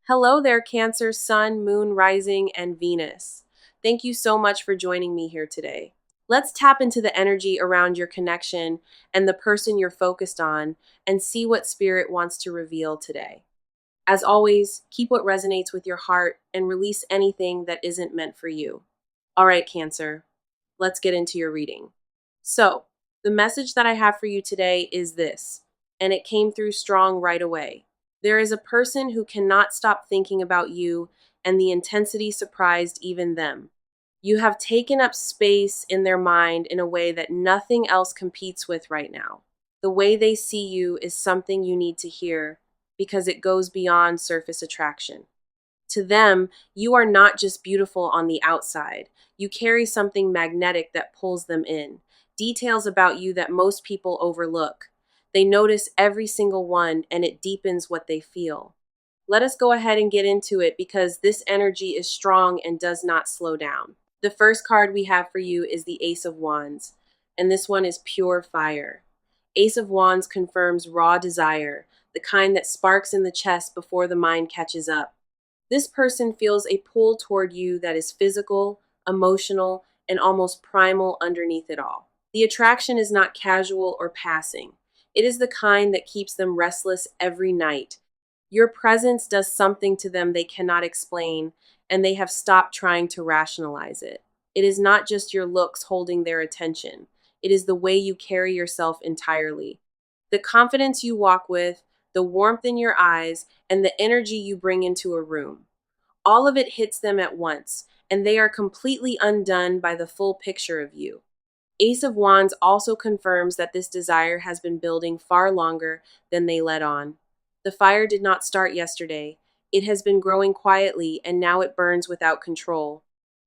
Hello there, Cancer, Sun, Moon, Rising, and Venus. Thank you so much for joining me here today. Let's tap into the energy around your connection and the person you're focused on and see what Spirit wants to reveal today. As always, keep what resonates with your heart and release anything that isn't meant for you. All right, Cancer, let's get into your reading. So, the message that I have for you today is this, and it came through strong right away. There is a person who cannot stop thinking about you, and the intensity surprised even them. You have taken up space in their mind in a way that nothing else competes with right now. The way they see you is something you need to hear because it goes beyond surface attraction. To them, you are not just beautiful on the outside. You carry something magnetic that pulls them in. Details about you that most people overlook. They notice every single one, and it deepens what they feel. Let us go ahead and get into it because this energy is strong and does not slow down. The first card we have for you is the Ace of Wands, and this one is pure fire. Ace of Wands confirms raw desire, the kind that sparks in the chest before the mind catches up. This person feels a pull toward you that is physical, emotional, and almost primal underneath it all. The attraction is not casual or passing. It is the kind that keeps them restless every night. Your presence does something to them they cannot explain, and they have stopped trying to rationalize it. It is not just your looks holding their attention. It is the way you carry yourself entirely. The confidence you walk with, the warmth in your eyes, and the energy you bring into a room. All of it hits them at once, and they are completely undone by the full picture of you. Ace of Wands also confirms that this desire has been building far longer than they let on. The fire did not start yesterday. It has been growing quietly, and now it burns without control.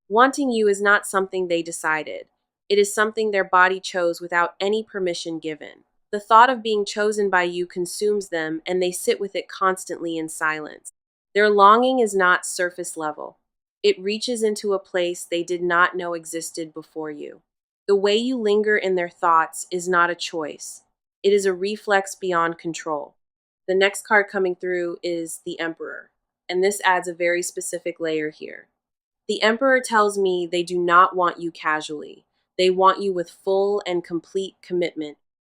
Wanting you is not something they decided. It is something their body chose without any permission given. The thought of being chosen by you consumes them, and they sit with it constantly in silence. Their longing is not surface level. It reaches into a place they did not know existed before you. The way you linger in their thoughts is not a choice. It is a reflex beyond control. The next card coming through is the Emperor, and this adds a very specific layer here. The Emperor tells me they do not want you casually. They want you with full and complete commitment.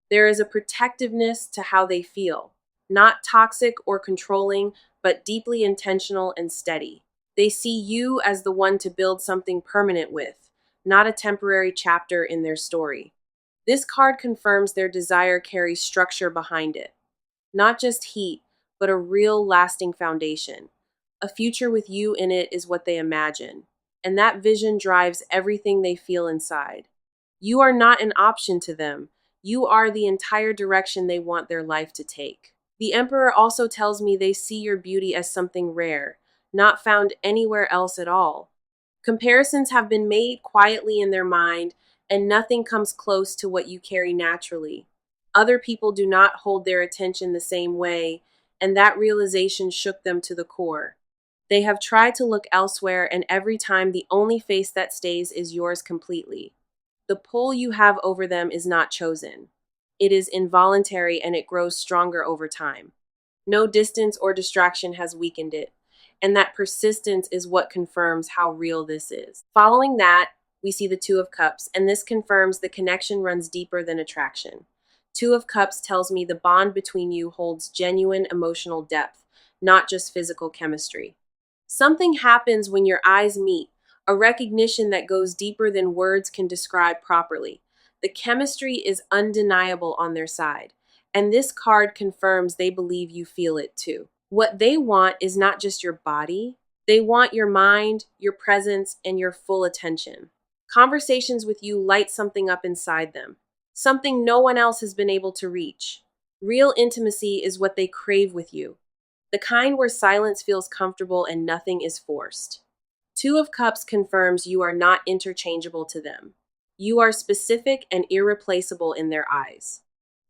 There is a protectiveness to how they feel, not toxic or controlling, but deeply intentional and steady. They see you as the one to build something permanent with, not a temporary chapter in their story. This card confirms their desire carries structure behind it. Not just heat, but a real lasting foundation. A future with you in it is what they imagine, and that vision drives everything they feel inside. You are not an option to them. You are the entire direction they want their life to take. The Emperor also tells me they see your beauty as something rare, not found anywhere else at all. Comparisons have been made quietly in their mind, and nothing comes close to what you carry naturally. Other people do not hold their attention the same way, and that realization shook them to the core. They have tried to look elsewhere, and every time the only face that stays is yours completely. The pull you have over them is not chosen. It is involuntary, and it grows stronger over time. No distance or distraction has weakened it, and that persistence is what confirms how real this is. Following that, we see the Two of Cups, and this confirms the connection runs deeper than attraction. Two of Cups tells me the bond between you holds genuine emotional depth, not just physical chemistry. Something happens when your eyes meet, a recognition that goes deeper than words can describe properly. The chemistry is undeniable on their side, and this card confirms they believe you feel it too. What they want is not just your body, they want your mind, your presence, and your full attention. Conversations with you light something up inside them, something no one else has been able to reach. Real intimacy is what they crave with you, the kind where silence feels comfortable and nothing is forced. Two of Cups confirms you are not interchangeable to them. You are specific and irreplaceable in their eyes.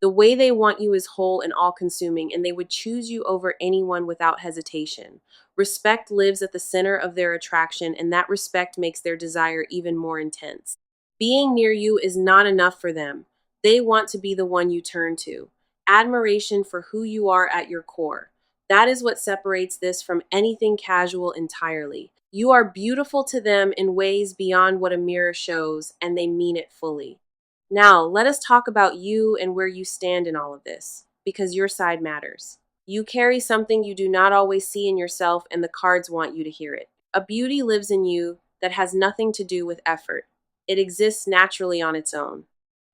The way they want you is whole and all-consuming, and they would choose you over anyone without hesitation. Respect lives at the center of their attraction, and that respect makes their desire even more intense. Being near you is not enough for them. They want to be the one you turn to. Admiration for who you are at your core. That is what separates this from anything casual entirely. You are beautiful to them in ways beyond what a mirror shows, and they mean it fully. Now, let us talk about you and where you stand in all of this, because your side matters. You carry something you do not always see in yourself, and the cards want you to hear it. A beauty lives in you that has nothing to do with effort. It exists naturally on its own.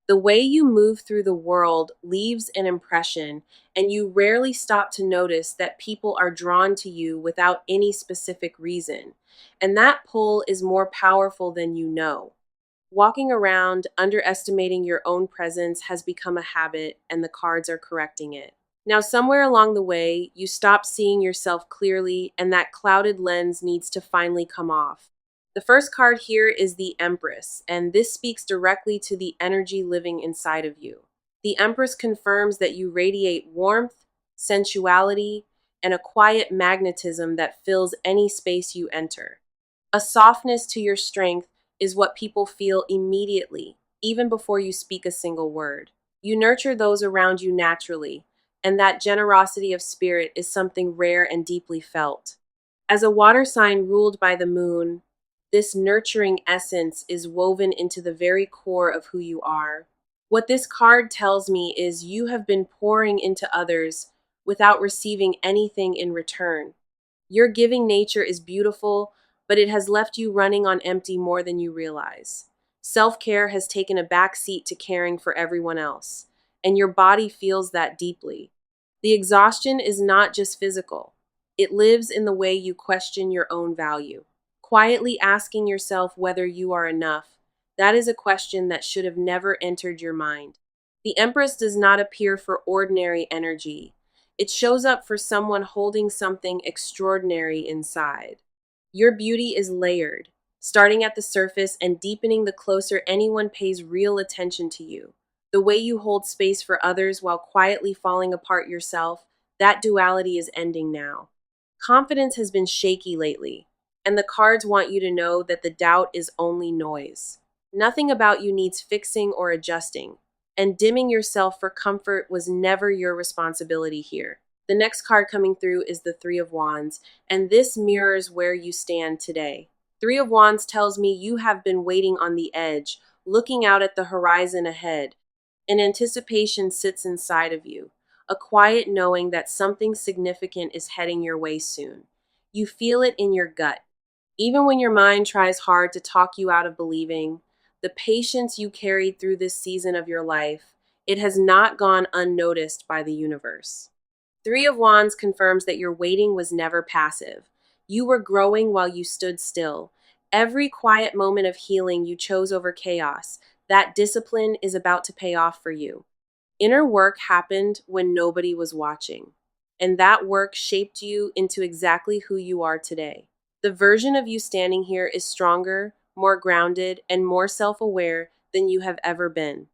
The way you move through the world leaves an impression, and you rarely stop to notice that people are drawn to you without any specific reason. And that pull is more powerful than you know. Walking around underestimating your own presence has become a habit, and the cards are correcting it. Now, somewhere along the way, you stop seeing yourself clearly, and that clouded lens needs to finally come off. The first card here is the Empress, and this speaks directly to the energy living inside of you. The Empress confirms that you radiate warmth, sensuality, and a quiet magnetism that fills any space you enter. A softness to your strength is what people feel immediately, even before you speak a single word. You nurture those around you naturally, and that generosity of spirit is something rare and deeply felt. As a water sign ruled by the moon, this nurturing essence is woven into the very core of who you are. What this card tells me is you have been pouring into others without receiving anything in return. Your giving nature is beautiful, but it has left you running on empty more than you realize. Self care has taken a back seat to caring for everyone else, and your body feels that deeply. The exhaustion is not just physical, it lives in the way you question your own value. Quietly asking yourself whether you are enough, that is a question that should have never entered your mind. The Empress does not appear for ordinary energy. It shows up for someone holding something extraordinary inside. Your beauty is layered, starting at the surface and deepening the closer anyone pays real attention to you. The way you hold space for others while quietly falling apart yourself, that duality is ending now. Confidence has been shaky lately, and the cards want you to know that the doubt is only noise. Nothing about you needs fixing or adjusting, and dimming yourself for comfort was never your responsibility here. The next card coming through is the Three of Wands, and this mirrors where you stand today. Three of Wands tells me you have been waiting on the edge, looking out at the horizon ahead. An anticipation sits inside of you, a quiet knowing that something significant is heading your way soon. You feel it in your gut. Even when your mind tries hard to talk you out of believing, the patience you carried through this season of your life, it has not gone unnoticed by the universe. Three of Wands confirms that your waiting was never passive. You were growing while you stood still. Every quiet moment of healing you chose over chaos, that discipline is about to pay off for you. Inner work happened when nobody was watching, and that work shaped you into exactly who you are today. The version of you standing here is stronger, more grounded, and more self aware than you have ever been.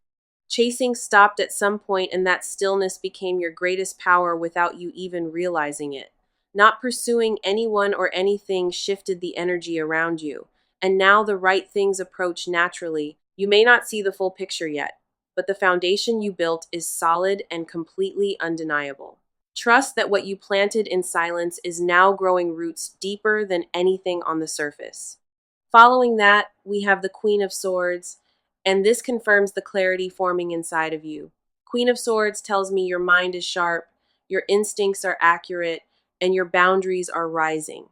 Chasing stopped at some point, and that stillness became your greatest power without you even realizing it. Not pursuing anyone or anything shifted the energy around you, and now the right things approach naturally. You may not see the full picture yet, but the foundation you built is solid and completely undeniable. Trust that what you planted in silence is now growing roots deeper than anything on the surface. Following that, we have the Queen of Swords, and this confirms the clarity forming inside of you. Queen of Swords tells me your mind is sharp, your instincts are accurate, and your boundaries are rising.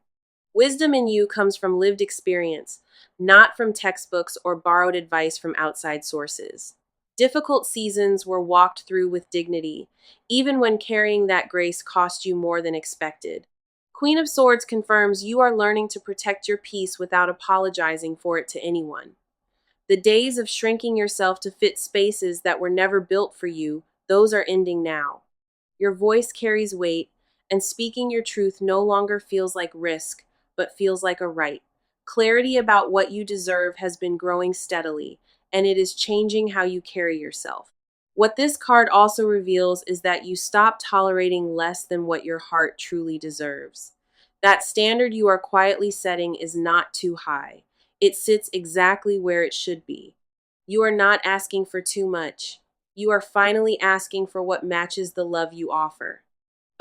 Wisdom in you comes from lived experience, not from textbooks or borrowed advice from outside sources. Difficult seasons were walked through with dignity, even when carrying that grace cost you more than expected. Queen of Swords confirms you are learning to protect your peace without apologizing for it to anyone. The days of shrinking yourself to fit spaces that were never built for you, those are ending now. Your voice carries weight, and speaking your truth no longer feels like risk, but feels like a right. Clarity about what you deserve has been growing steadily, and it is changing how you carry yourself. What this card also reveals is that you stop tolerating less than what your heart truly deserves. That standard you are quietly setting is not too high. It sits exactly where it should be. You are not asking for too much. You are finally asking for what matches the love you offer.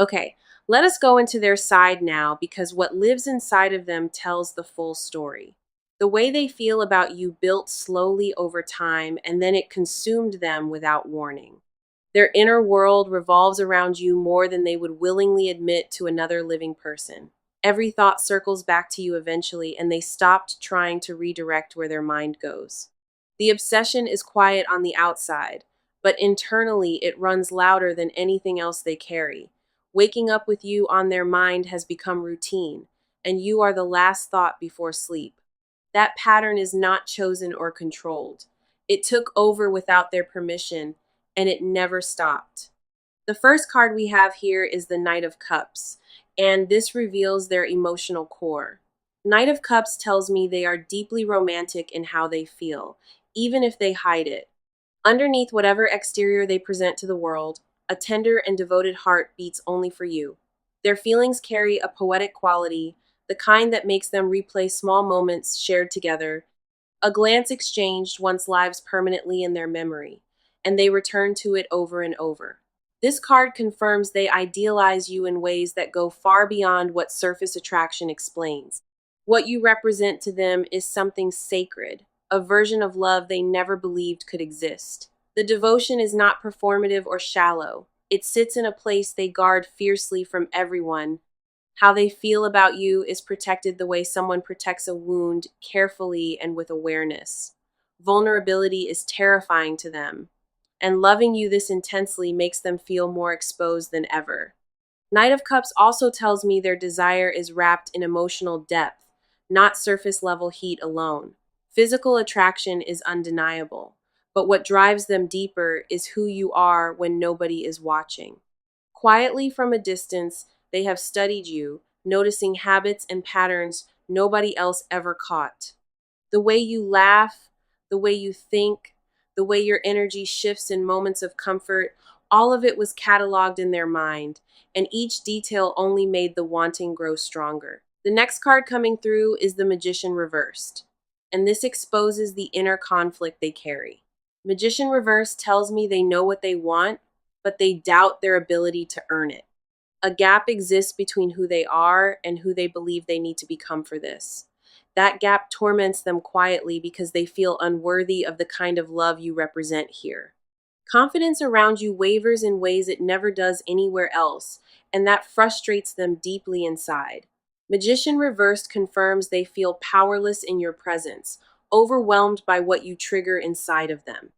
Okay, Let us go into their side now because what lives inside of them tells the full story. The way they feel about you built slowly over time and then it consumed them without warning. Their inner world revolves around you more than they would willingly admit to another living person. Every thought circles back to you eventually, and they stopped trying to redirect where their mind goes. The obsession is quiet on the outside, but internally it runs louder than anything else they carry. Waking up with you on their mind has become routine, and you are the last thought before sleep. That pattern is not chosen or controlled. It took over without their permission, and it never stopped. The first card we have here is the Knight of Cups, and this reveals their emotional core. Knight of Cups tells me they are deeply romantic in how they feel, even if they hide it. Underneath whatever exterior they present to the world, a tender and devoted heart beats only for you. Their feelings carry a poetic quality, the kind that makes them replay small moments shared together. A glance exchanged once lives permanently in their memory, and they return to it over and over. This card confirms they idealize you in ways that go far beyond what surface attraction explains. What you represent to them is something sacred, a version of love they never believed could exist. The devotion is not performative or shallow. It sits in a place they guard fiercely from everyone. How they feel about you is protected the way someone protects a wound, carefully and with awareness. Vulnerability is terrifying to them, and loving you this intensely makes them feel more exposed than ever. Knight of Cups also tells me their desire is wrapped in emotional depth, not surface level heat alone. Physical attraction is undeniable, but what drives them deeper is who you are when nobody is watching. Quietly from a distance, they have studied you, noticing habits and patterns nobody else ever caught. The way you laugh, the way you think, the way your energy shifts in moments of comfort, all of it was cataloged in their mind, and each detail only made the wanting grow stronger. The next card coming through is the Magician reversed, and this exposes the inner conflict they carry. Magician reversed tells me they know what they want, but they doubt their ability to earn it. A gap exists between who they are and who they believe they need to become for this. That gap torments them quietly because they feel unworthy of the kind of love you represent here. Confidence around you wavers in ways it never does anywhere else, and that frustrates them deeply inside. Magician reversed confirms they feel powerless in your presence, overwhelmed by what you trigger inside of them.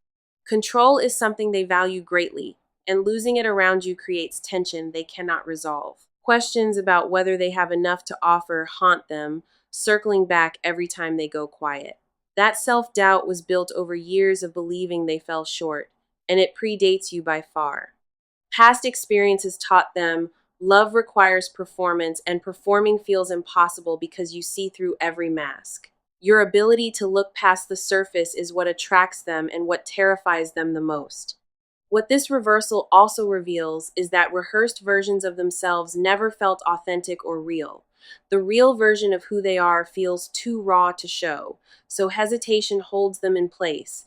Control is something they value greatly, and losing it around you creates tension they cannot resolve. Questions about whether they have enough to offer haunt them, circling back every time they go quiet. That self-doubt was built over years of believing they fell short, and it predates you by far. Past experiences taught them love requires performance, and performing feels impossible because you see through every mask. Your ability to look past the surface is what attracts them and what terrifies them the most. What this reversal also reveals is that rehearsed versions of themselves never felt authentic or real. The real version of who they are feels too raw to show, so hesitation holds them in place.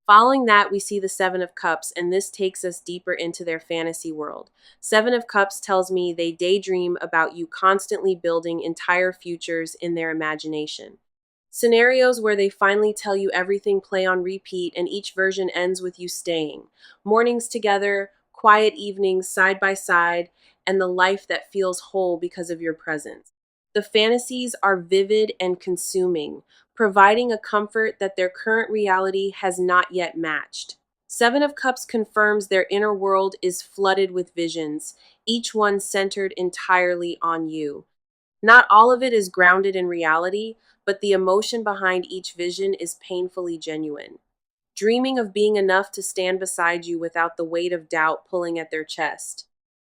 Following that, we see the Seven of Cups, and this takes us deeper into their fantasy world. Seven of Cups tells me they daydream about you constantly building entire futures in their imagination. Scenarios where they finally tell you everything play on repeat and each version ends with you staying. Mornings together, quiet evenings side by side, and the life that feels whole because of your presence. The fantasies are vivid and consuming, providing a comfort that their current reality has not yet matched. Seven of Cups confirms their inner world is flooded with visions, each one centered entirely on you. Not all of it is grounded in reality, but the emotion behind each vision is painfully genuine. Dreaming of being enough to stand beside you without the weight of doubt pulling at their chest.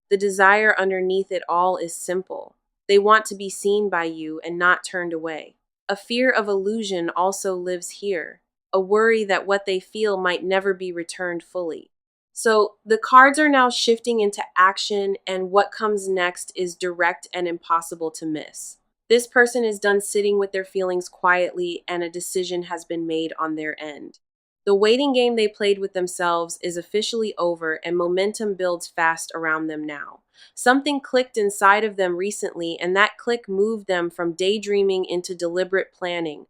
The desire underneath it all is simple. They want to be seen by you and not turned away. A fear of illusion also lives here, a worry that what they feel might never be returned fully. So the cards are now shifting into action, and what comes next is direct and impossible to miss. This person is done sitting with their feelings quietly, and a decision has been made on their end. The waiting game they played with themselves is officially over, and momentum builds fast around them now. Something clicked inside of them recently, and that click moved them from daydreaming into deliberate planning.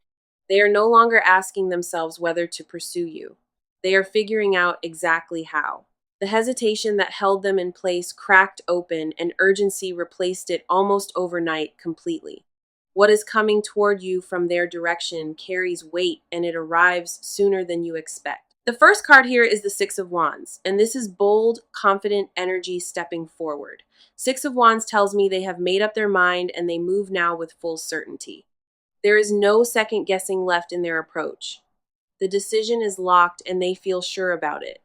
They are no longer asking themselves whether to pursue you. They are figuring out exactly how. The hesitation that held them in place cracked open, and urgency replaced it almost overnight completely. What is coming toward you from their direction carries weight, and it arrives sooner than you expect. The first card here is the Six of Wands, and this is bold, confident energy stepping forward. Six of Wands tells me they have made up their mind and they move now with full certainty. There is no second guessing left in their approach. The decision is locked and they feel sure about it.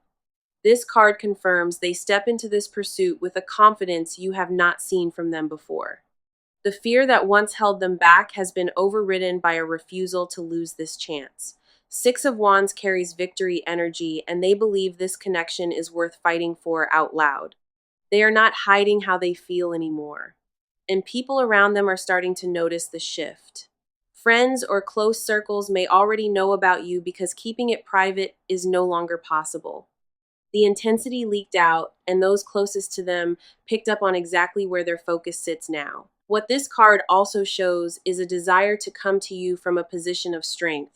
This card confirms they step into this pursuit with a confidence you have not seen from them before. The fear that once held them back has been overridden by a refusal to lose this chance. Six of Wands carries victory energy, and they believe this connection is worth fighting for out loud. They are not hiding how they feel anymore, and people around them are starting to notice the shift. Friends or close circles may already know about you because keeping it private is no longer possible. The intensity leaked out, and those closest to them picked up on exactly where their focus sits now. What this card also shows is a desire to come to you from a position of strength.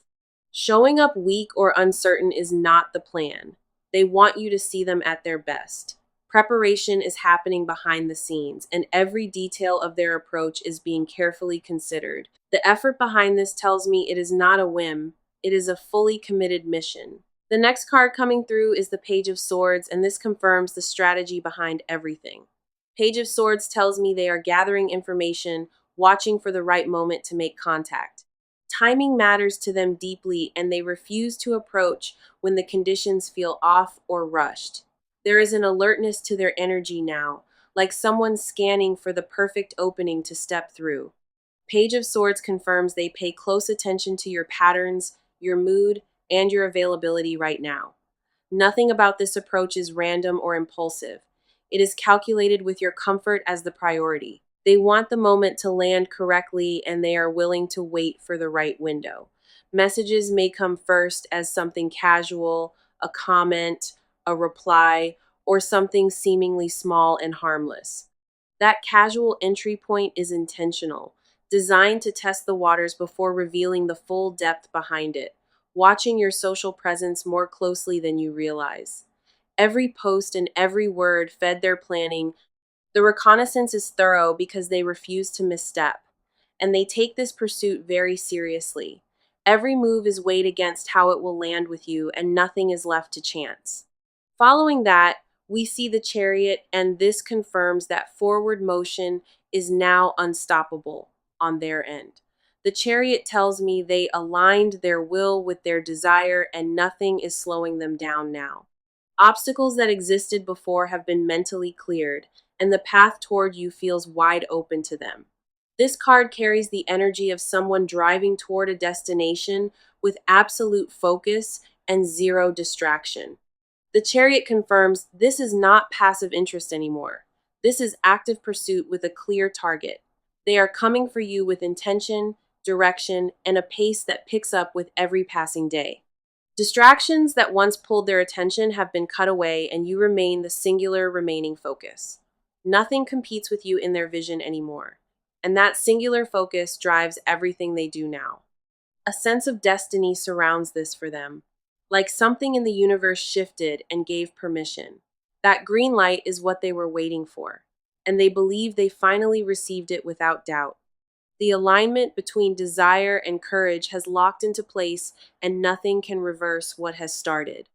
Showing up weak or uncertain is not the plan. They want you to see them at their best. Preparation is happening behind the scenes, and every detail of their approach is being carefully considered. The effort behind this tells me it is not a whim, it is a fully committed mission. The next card coming through is the Page of Swords, and this confirms the strategy behind everything. Page of Swords tells me they are gathering information, watching for the right moment to make contact. Timing matters to them deeply, and they refuse to approach when the conditions feel off or rushed. There is an alertness to their energy now, like someone scanning for the perfect opening to step through. Page of Swords confirms they pay close attention to your patterns, your mood, and your availability right now. Nothing about this approach is random or impulsive. It is calculated with your comfort as the priority. They want the moment to land correctly, and they are willing to wait for the right window. Messages may come first as something casual, a comment, a reply, or something seemingly small and harmless. That casual entry point is intentional, designed to test the waters before revealing the full depth behind it, watching your social presence more closely than you realize. Every post and every word fed their planning. The reconnaissance is thorough because they refuse to misstep, and they take this pursuit very seriously. Every move is weighed against how it will land with you, and nothing is left to chance. Following that, we see the Chariot, and this confirms that forward motion is now unstoppable on their end. The Chariot tells me they aligned their will with their desire, and nothing is slowing them down now. Obstacles that existed before have been mentally cleared, and the path toward you feels wide open to them. This card carries the energy of someone driving toward a destination with absolute focus and zero distraction. The Chariot confirms this is not passive interest anymore. This is active pursuit with a clear target. They are coming for you with intention, direction, and a pace that picks up with every passing day. Distractions that once pulled their attention have been cut away, and you remain the singular remaining focus. Nothing competes with you in their vision anymore, and that singular focus drives everything they do now. A sense of destiny surrounds this for them, like something in the universe shifted and gave permission. That green light is what they were waiting for, and they believe they finally received it without doubt. The alignment between desire and courage has locked into place, and nothing can reverse what has started.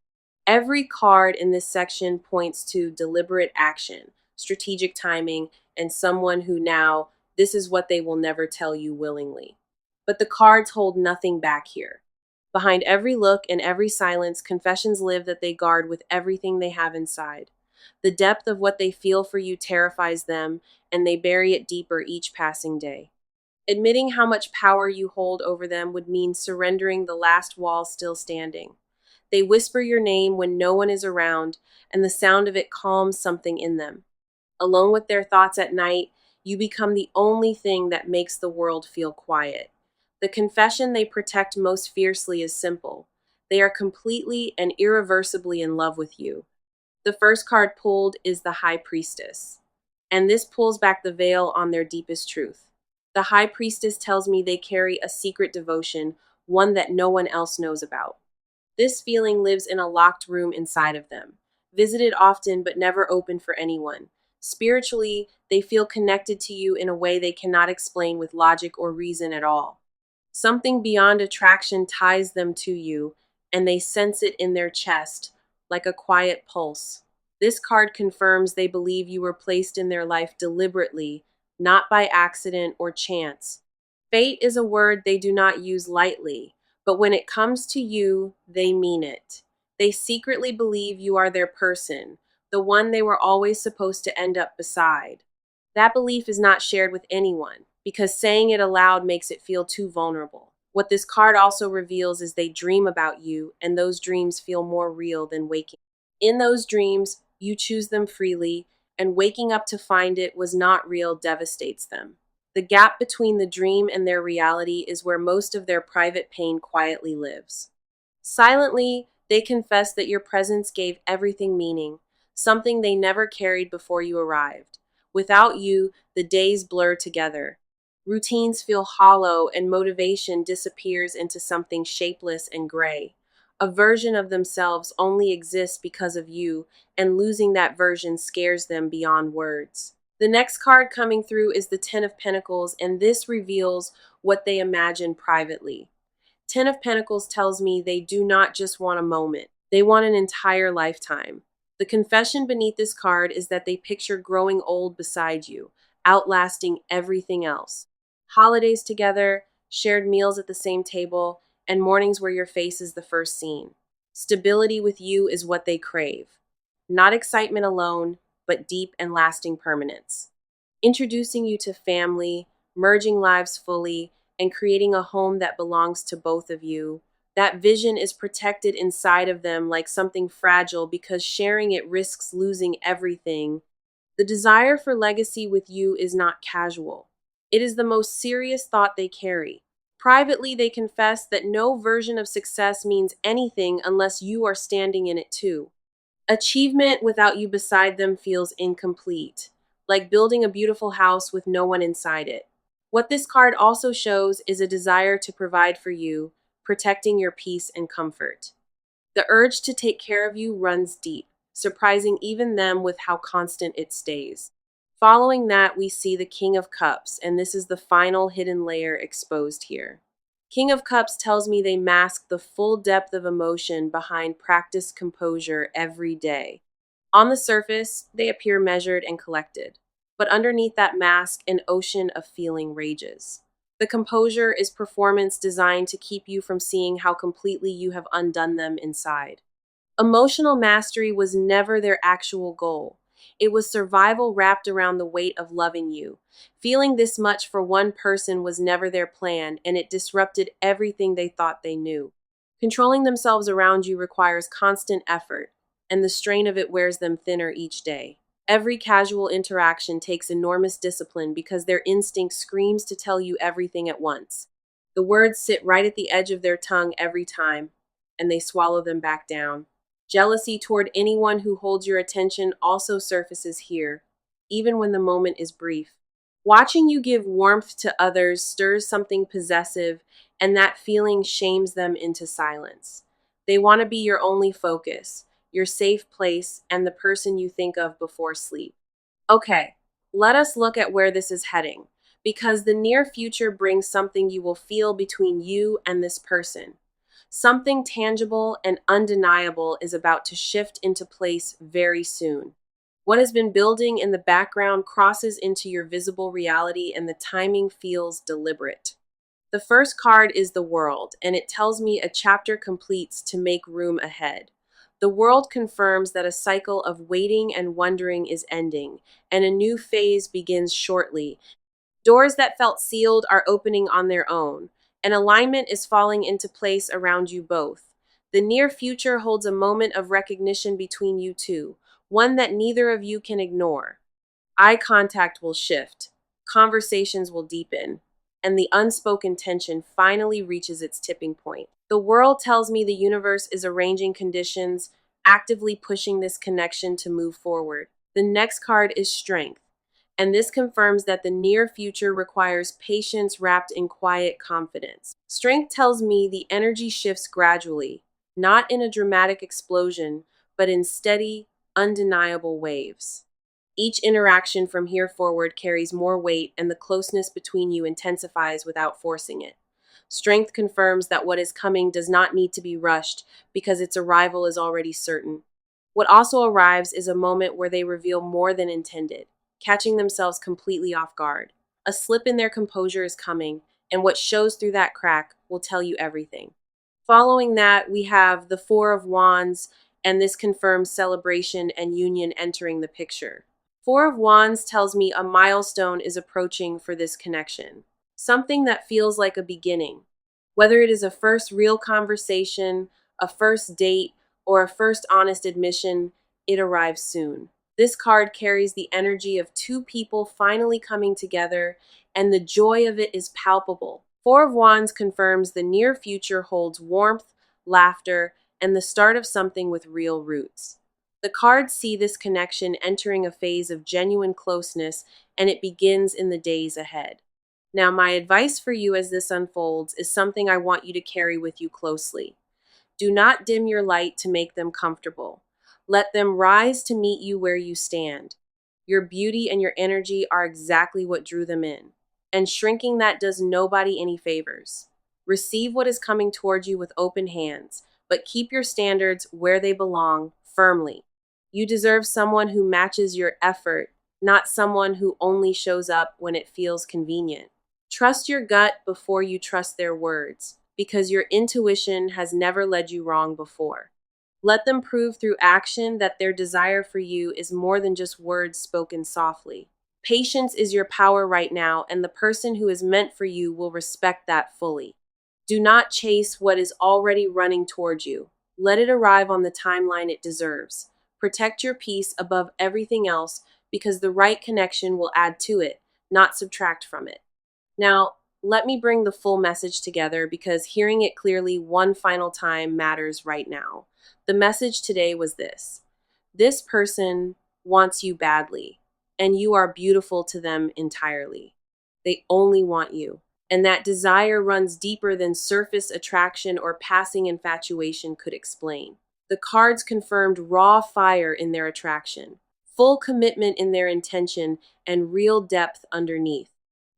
Every card in this section points to deliberate action, strategic timing, and someone who now, this is what they will never tell you willingly. But the cards hold nothing back here. Behind every look and every silence, confessions live that they guard with everything they have inside. The depth of what they feel for you terrifies them, and they bury it deeper each passing day. Admitting how much power you hold over them would mean surrendering the last wall still standing. They whisper your name when no one is around, and the sound of it calms something in them. Alone with their thoughts at night, you become the only thing that makes the world feel quiet. The confession they protect most fiercely is simple. They are completely and irreversibly in love with you. The first card pulled is the High Priestess. and this pulls back the veil on their deepest truth. The High Priestess tells me they carry a secret devotion, one that no one else knows about. This feeling lives in a locked room inside of them, visited often but never open for anyone. Spiritually, they feel connected to you in a way they cannot explain with logic or reason at all. Something beyond attraction ties them to you, and they sense it in their chest, like a quiet pulse. This card confirms they believe you were placed in their life deliberately, not by accident or chance. Fate is a word they do not use lightly, but when it comes to you, they mean it. They secretly believe you are their person, the one they were always supposed to end up beside. That belief is not shared with anyone because saying it aloud makes it feel too vulnerable. What this card also reveals is they dream about you, and those dreams feel more real than waking. In those dreams, you choose them freely, and waking up to find it was not real devastates them. The gap between the dream and their reality is where most of their private pain quietly lives. Silently, they confess that your presence gave everything meaning, something they never carried before you arrived. Without you, the days blur together. Routines feel hollow, and motivation disappears into something shapeless and gray. A version of themselves only exists because of you, and losing that version scares them beyond words. The next card coming through is the Ten of Pentacles, and this reveals what they imagine privately. Ten of Pentacles tells me they do not just want a moment, they want an entire lifetime. The confession beneath this card is that they picture growing old beside you, outlasting everything else. Holidays together, shared meals at the same table, and mornings where your face is the first scene. Stability with you is what they crave. Not excitement alone, but deep and lasting permanence. Introducing you to family, merging lives fully, and creating a home that belongs to both of you. That vision is protected inside of them like something fragile because sharing it risks losing everything. The desire for legacy with you is not casual. It is the most serious thought they carry. Privately, they confess that no version of success means anything unless you are standing in it too. Achievement without you beside them feels incomplete, like building a beautiful house with no one inside it. What this card also shows is a desire to provide for you, protecting your peace and comfort. The urge to take care of you runs deep, surprising even them with how constant it stays. Following that, we see the King of Cups, and this is the final hidden layer exposed here. King of Cups tells me they mask the full depth of emotion behind practiced composure every day. On the surface, they appear measured and collected, but underneath that mask, an ocean of feeling rages. The composure is performance designed to keep you from seeing how completely you have undone them inside. Emotional mastery was never their actual goal. It was survival wrapped around the weight of loving you. Feeling this much for one person was never their plan, and it disrupted everything they thought they knew. Controlling themselves around you requires constant effort, and the strain of it wears them thinner each day. Every casual interaction takes enormous discipline because their instinct screams to tell you everything at once. The words sit right at the edge of their tongue every time, and they swallow them back down. Jealousy toward anyone who holds your attention also surfaces here, even when the moment is brief. Watching you give warmth to others stirs something possessive, and that feeling shames them into silence. They want to be your only focus, your safe place, and the person you think of before sleep. Okay, let us look at where this is heading, because the near future brings something you will feel between you and this person. Something tangible and undeniable is about to shift into place very soon. What has been building in the background crosses into your visible reality, and the timing feels deliberate. The first card is the World, and it tells me a chapter completes to make room ahead. The World confirms that a cycle of waiting and wondering is ending, and a new phase begins shortly. Doors that felt sealed are opening on their own, and alignment is falling into place around you both. The near future holds a moment of recognition between you two, one that neither of you can ignore. Eye contact will shift, conversations will deepen, and the unspoken tension finally reaches its tipping point. The World tells me the universe is arranging conditions, actively pushing this connection to move forward. The next card is Strength, and this confirms that the near future requires patience wrapped in quiet confidence. Strength tells me the energy shifts gradually, not in a dramatic explosion, but in steady, undeniable waves. Each interaction from here forward carries more weight, and the closeness between you intensifies without forcing it. Strength confirms that what is coming does not need to be rushed because its arrival is already certain. What also arrives is a moment where they reveal more than intended, catching themselves completely off guard. A slip in their composure is coming, and what shows through that crack will tell you everything. Following that, we have the Four of Wands, and this confirms celebration and union entering the picture. Four of Wands tells me a milestone is approaching for this connection, something that feels like a beginning. Whether it is a first real conversation, a first date, or a first honest admission, it arrives soon. This card carries the energy of two people finally coming together, and the joy of it is palpable. Four of Wands confirms the near future holds warmth, laughter, and the start of something with real roots. The cards see this connection entering a phase of genuine closeness, and it begins in the days ahead. Now, my advice for you as this unfolds is something I want you to carry with you closely. Do not dim your light to make them comfortable. Let them rise to meet you where you stand. Your beauty and your energy are exactly what drew them in, and shrinking that does nobody any favors. Receive what is coming toward you with open hands, but keep your standards where they belong firmly. You deserve someone who matches your effort, not someone who only shows up when it feels convenient. Trust your gut before you trust their words, because your intuition has never led you wrong before. Let them prove through action that their desire for you is more than just words spoken softly. Patience is your power right now, and the person who is meant for you will respect that fully. Do not chase what is already running towards you. Let it arrive on the timeline it deserves. Protect your peace above everything else, because the right connection will add to it, not subtract from it. Now, let me bring the full message together, because hearing it clearly one final time matters right now. The message today was this: this person wants you badly, and you are beautiful to them entirely. They only want you, and that desire runs deeper than surface attraction or passing infatuation could explain. The cards confirmed raw fire in their attraction, full commitment in their intention, and real depth underneath.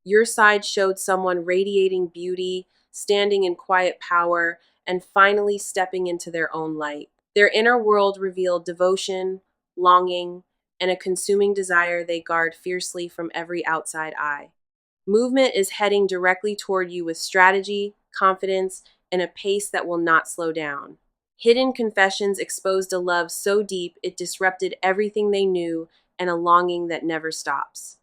Your side showed someone radiating beauty, standing in quiet power, and finally stepping into their own light. Their inner world revealed devotion, longing, and a consuming desire they guard fiercely from every outside eye. Movement is heading directly toward you with strategy, confidence, and a pace that will not slow down. Hidden confessions exposed a love so deep it disrupted everything they knew, and a longing that never stops.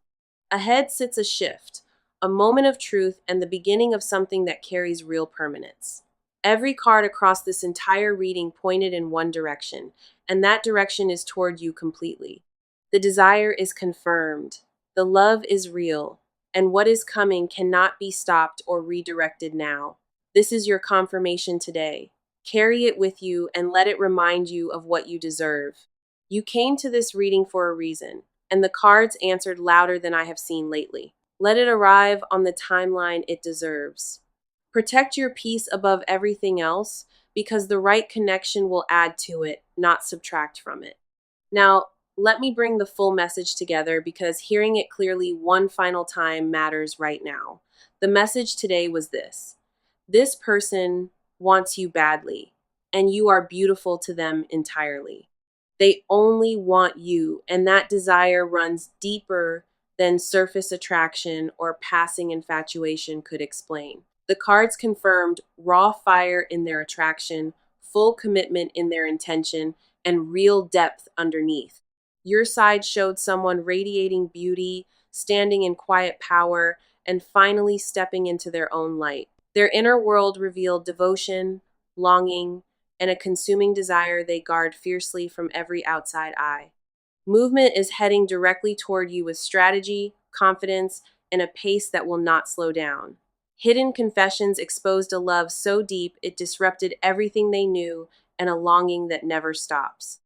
Ahead sits a shift, a moment of truth, and the beginning of something that carries real permanence. Every card across this entire reading pointed in one direction, and that direction is toward you completely. The desire is confirmed, the love is real, and what is coming cannot be stopped or redirected now. This is your confirmation today. Carry it with you and let it remind you of what you deserve. You came to this reading for a reason, and the cards answered louder than I have seen lately. Let it arrive on the timeline it deserves. Protect your peace above everything else, because the right connection will add to it, not subtract from it. Now, let me bring the full message together, because hearing it clearly one final time matters right now. The message today was this: this person wants you badly, and you are beautiful to them entirely. They only want you, and that desire runs deeper than surface attraction or passing infatuation could explain. The cards confirmed raw fire in their attraction, full commitment in their intention, and real depth underneath. Your side showed someone radiating beauty, standing in quiet power, and finally stepping into their own light. Their inner world revealed devotion, longing, and a consuming desire they guard fiercely from every outside eye. Movement is heading directly toward you with strategy, confidence, and a pace that will not slow down. Hidden confessions exposed a love so deep it disrupted everything they knew, and a longing that never stops.